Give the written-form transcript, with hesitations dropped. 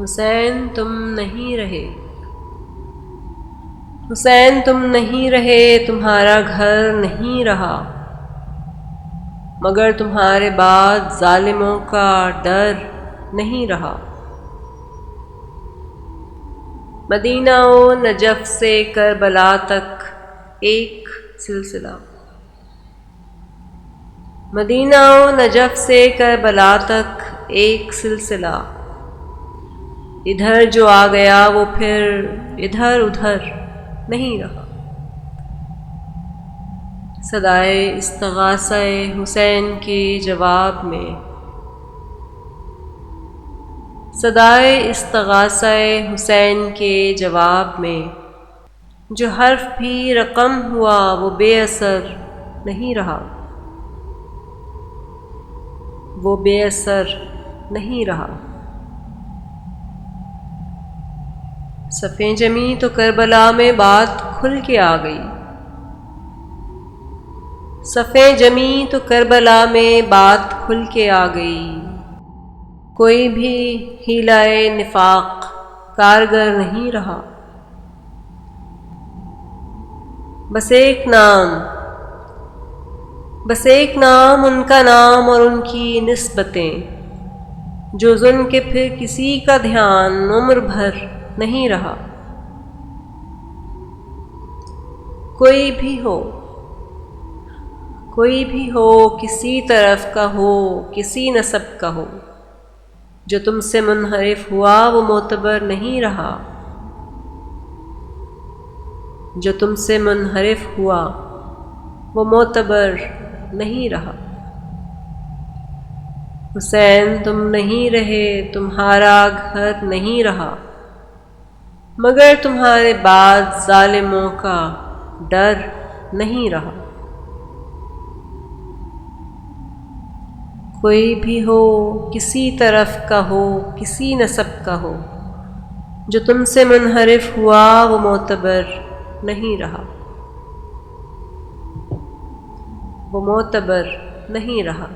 حسین تم نہیں رہے، حسین تم نہیں رہے، تمہارا گھر نہیں رہا، مگر تمہارے بعد ظالموں کا ڈر نہیں رہا۔ مدینہ و نجف سے کربلا تک ایک سلسلہ، مدینہ و نجف سے کربلا تک ایک سلسلہ، ادھر جو آ گیا وہ پھر ادھر ادھر نہیں رہا۔ صدائے استغاثہ حسین کے جواب میں، صدائے استغاثہ حسین کے جواب میں، جو حرف بھی رقم ہوا وہ بے اثر نہیں رہا، وہ بے اثر نہیں رہا۔ صفیں جمی تو کربلا میں بات کھل کے آ گئی، صفیں جمی تو کربلا میں بات کھل کے آ گئی، کوئی بھی حیلہ نفاق کارگر نہیں رہا۔ بس ایک نام ان کا نام اور ان کی نسبتیں، جو ان کے پھر کسی کا دھیان عمر بھر نہیں رہا۔ کوئی بھی ہو کسی طرف کا ہو، کسی نسب کا ہو، جو تم سے منحرف ہوا وہ معتبر نہیں رہا، جو تم سے منحرف ہوا وہ معتبر نہیں رہا۔ حسین تم نہیں رہے، تمہارا گھر نہیں رہا، مگر تمہارے بعد ظالموں کا ڈر نہیں رہا۔ کوئی بھی ہو کسی طرف کا ہو، کسی نسب کا ہو، جو تم سے منحرف ہوا وہ معتبر نہیں رہا، وہ معتبر نہیں رہا۔